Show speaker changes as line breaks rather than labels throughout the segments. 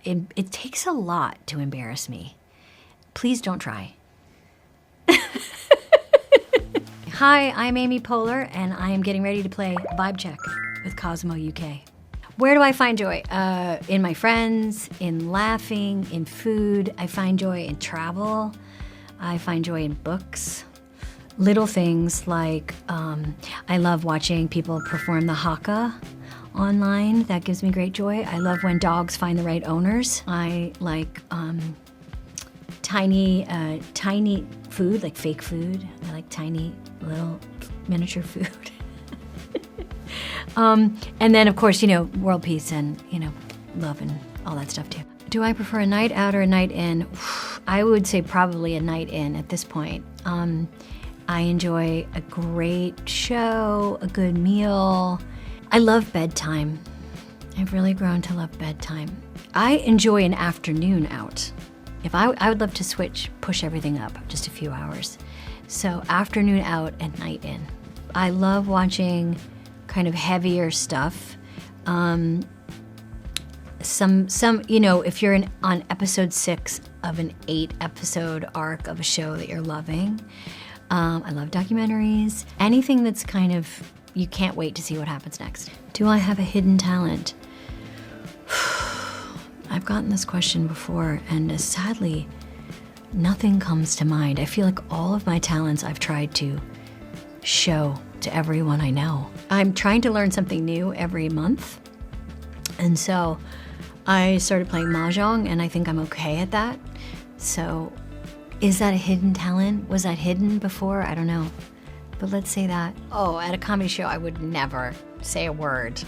it takes a lot to embarrass me. Please don't try. Hi, I'm Amy Poehler, and I am getting ready to play Vibe Check with Cosmo UK. Where do I find joy? In my friends, in laughing, in food. I find joy in travel. I find joy in books. Little things like I love watching people perform the haka online. That gives me great joy. I love when dogs find the right owners. I like tiny food, like fake food. I like tiny little miniature food. And then of course, world peace and, love and all that stuff too. Do I prefer a night out or a night in? I would say probably a night in at this point. I enjoy a great show, a good meal. I love bedtime. I've really grown to love bedtime. I enjoy an afternoon out. I would love to push everything up just a few hours. So afternoon out and night in. I love watching kind of heavier stuff. If you're on episode 6 of an 8-episode arc of a show that you're loving. I love documentaries. Anything that's kind of, you can't wait to see what happens next. Do I have a hidden talent? I've gotten this question before, and sadly, nothing comes to mind. I feel like all of my talents I've tried to show to everyone I know. I'm trying to learn something new every month, and so I started playing Mahjong, and I think I'm okay at that. So is that a hidden talent? Was that hidden before? I don't know. But let's say that. Oh, at a comedy show, I would never say a word.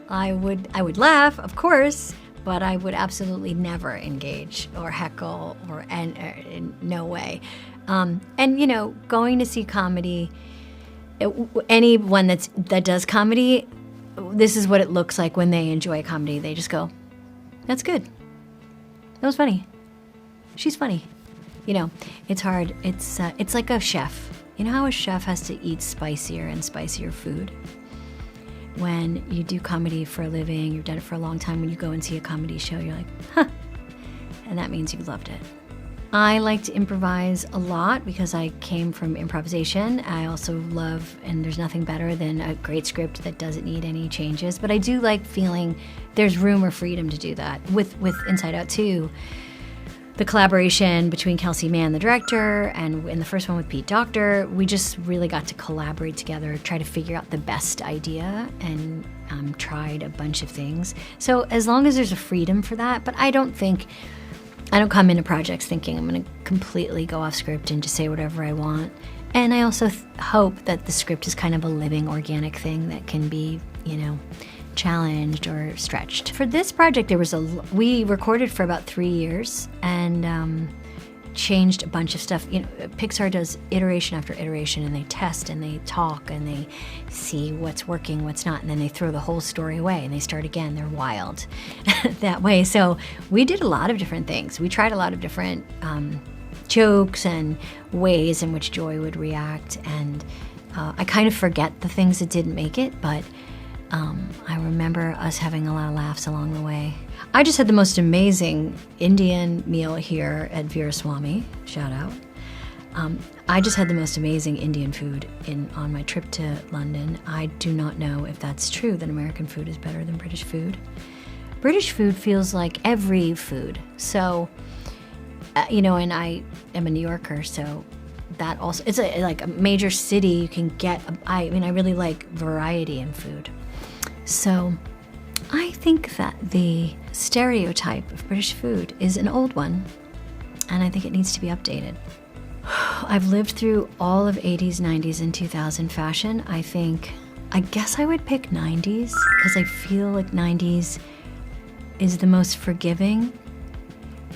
I would laugh, of course, but I would absolutely never engage or heckle or in no way. Going to see comedy, anyone that does comedy, this is what it looks like when they enjoy comedy. They just go, "That's good. That was funny. She's funny." It's hard. It's like a chef. You know how a chef has to eat spicier and spicier food? When you do comedy for a living, you've done it for a long time, when you go and see a comedy show, you're like, huh, and that means you loved it. I like to improvise a lot because I came from improvisation. I also love, and there's nothing better than a great script that doesn't need any changes, but I do like feeling there's room or freedom to do that. With Inside Out 2, the collaboration between Kelsey Mann, the director, and in the first one with Pete Docter, we just really got to collaborate together, try to figure out the best idea, and tried a bunch of things. So as long as there's a freedom for that, but I don't come into projects thinking I'm going to completely go off script and just say whatever I want. And I also hope that the script is kind of a living, organic thing that can be, challenged or stretched. For this project, we recorded for about 3 years and changed a bunch of stuff. Pixar does iteration after iteration, and they test and they talk and they see what's working, what's not, and then they throw the whole story away and they start again. They're wild that way. So we did a lot of different things. We tried a lot of different jokes and ways in which Joy would react, and I kind of forget the things that didn't make it, but I remember us having a lot of laughs along the way. I just had the most amazing Indian meal here at Veeraswamy, shout out. I just had the most amazing Indian food on my trip to London. I do not know if that's true, that American food is better than British food. British food feels like every food. So, and I am a New Yorker, so that also, it's like a major city. You can get, I really like variety in food. So I think that the stereotype of British food is an old one, and I think it needs to be updated. I've lived through all of 80s, 90s, and 2000 fashion. I guess I would pick 90s, because I feel like 90s is the most forgiving.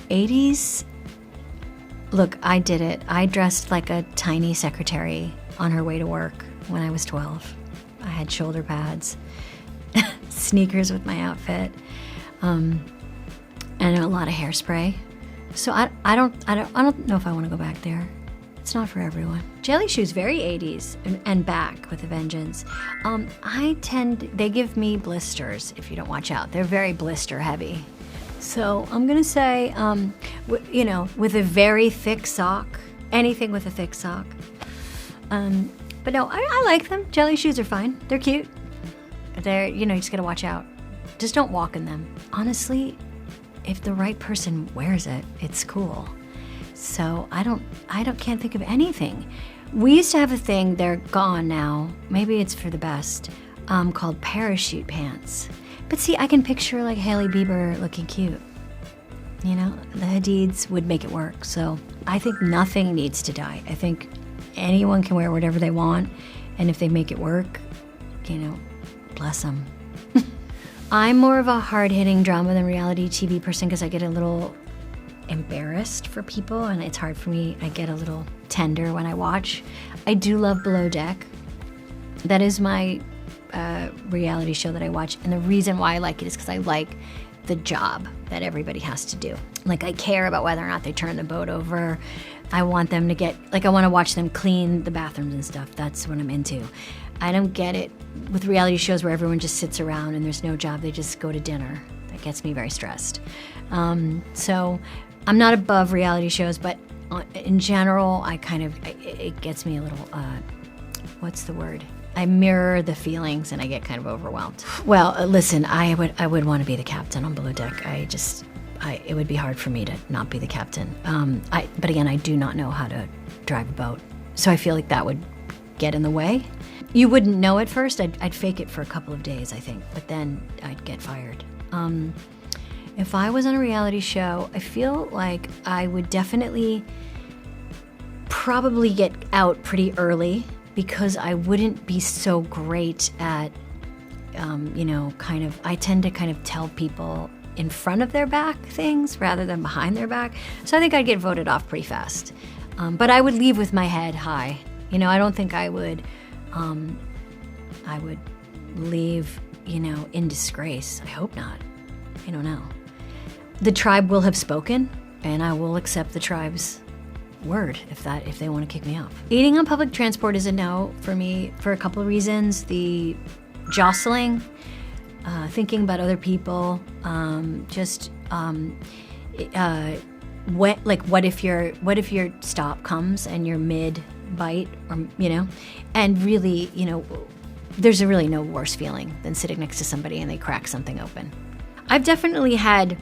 80s, look, I did it. I dressed like a tiny secretary on her way to work when I was 12. I had shoulder pads, sneakers with my outfit, and a lot of hairspray. So I don't know if I want to go back there. It's not for everyone. Jelly shoes, very 80s and back with a vengeance. They give me blisters if you don't watch out. They're very blister heavy. So I'm gonna say, with a very thick sock, anything with a thick sock. But no, I like them. Jelly shoes are fine. They're cute. They're, you just gotta watch out. Just don't walk in them. Honestly, if the right person wears it, it's cool. So can't think of anything. We used to have a thing, they're gone now. Maybe it's for the best, called parachute pants. But see, I can picture like Hailey Bieber looking cute. The Hadids would make it work. So I think nothing needs to die. I think anyone can wear whatever they want. And if they make it work, bless them. I'm more of a hard-hitting drama than reality TV person because I get a little embarrassed for people and it's hard for me. I get a little tender when I watch. I do love Below Deck. That is my reality show that I watch, and the reason why I like it is because I like the job that everybody has to do. Like, I care about whether or not they turn the boat over. I want them to I want to watch them clean the bathrooms and stuff. That's what I'm into. I don't get it with reality shows where everyone just sits around and there's no job, they just go to dinner. That gets me very stressed. So I'm not above reality shows, but in general, it gets me a little, what's the word? I mirror the feelings and I get kind of overwhelmed. Well, listen, I would want to be the captain on Below Deck. It would be hard for me to not be the captain. But again, I do not know how to drive a boat. So I feel like that would get in the way. You wouldn't know at first. I'd fake it for a couple of days, I think, but then I'd get fired. If I was on a reality show, I feel like I would definitely probably get out pretty early because I wouldn't be so great at, I tend to kind of tell people in front of their back things rather than behind their back. So I think I'd get voted off pretty fast. But I would leave with my head high. I don't think I would leave, in disgrace. I hope not. I don't know. The tribe will have spoken, and I will accept the tribe's word if they want to kick me off. Eating on public transport is a no for me for a couple of reasons. The jostling, thinking about other people, what if your stop comes and you're mid bite, or and really, there's really no worse feeling than sitting next to somebody and they crack something open. I've definitely had,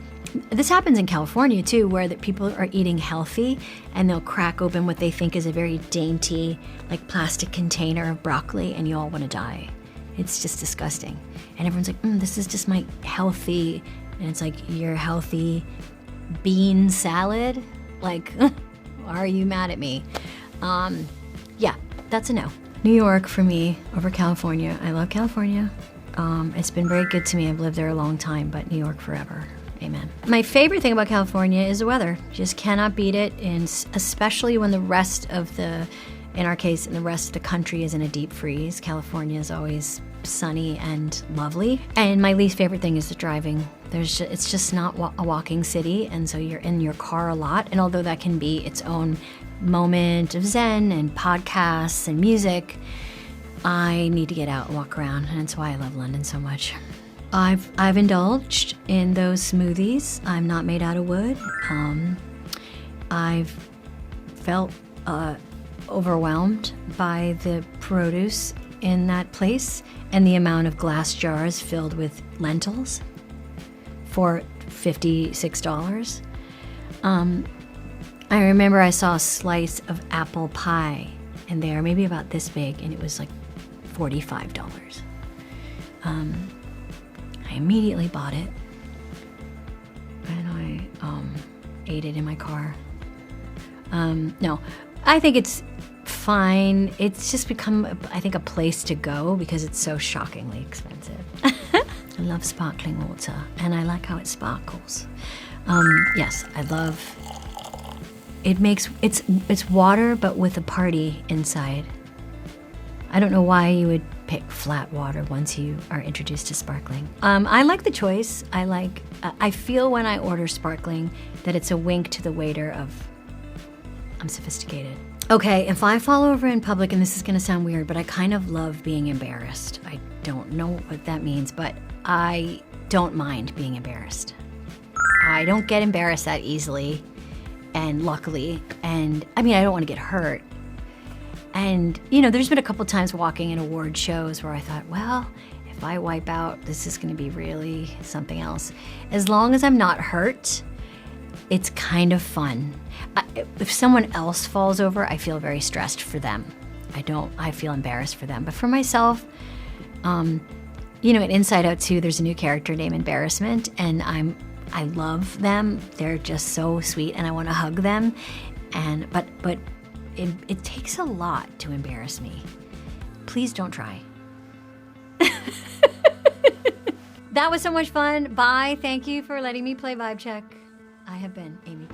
this happens in California too, where that people are eating healthy and they'll crack open what they think is a very dainty, like plastic container of broccoli, and you all want to die. It's just disgusting. And everyone's like, this is just my healthy, and it's like, your healthy bean salad? Like, are you mad at me? Yeah, that's a no. New York for me over California. I love California. It's been very good to me. I've lived there a long time, but New York forever. Amen. My favorite thing about California is the weather. Just cannot beat it, and especially when the rest of the rest of the country is in a deep freeze. California is always sunny and lovely. And my least favorite thing is the driving. It's just not a walking city, and so you're in your car a lot. And although that can be its own moment of zen and podcasts and music, I need to get out and walk around, and that's why I love London so much. I've indulged in those smoothies. I'm not made out of wood. I've felt overwhelmed by the produce in that place and the amount of glass jars filled with lentils for $56. I remember I saw a slice of apple pie in there, maybe about this big, and it was like $45. I immediately bought it, and I ate it in my car. No, I think it's fine. It's just become, I think, a place to go because it's so shockingly expensive. I love sparkling water, and I like how it sparkles. Yes, I love. It's water, but with a party inside. I don't know why you would pick flat water once you are introduced to sparkling. I like the choice. I feel when I order sparkling that it's a wink to the waiter of, I'm sophisticated. Okay, if I fall over in public, and this is gonna sound weird, but I kind of love being embarrassed. I don't know what that means, but I don't mind being embarrassed. I don't get embarrassed that easily, and luckily, and I mean, I don't want to get hurt. And, you know, there's been a couple times walking in award shows where I thought, well, if I wipe out, this is going to be really something else. As long as I'm not hurt, it's kind of fun. If someone else falls over, I feel very stressed for them. I feel embarrassed for them. But for myself, you know, in Inside Out 2, there's a new character named Embarrassment, and I love them. They're just so sweet, and I want to hug them. But it takes a lot to embarrass me. Please don't try. That was so much fun. Bye. Thank you for letting me play Vibe Check. I have been Amy.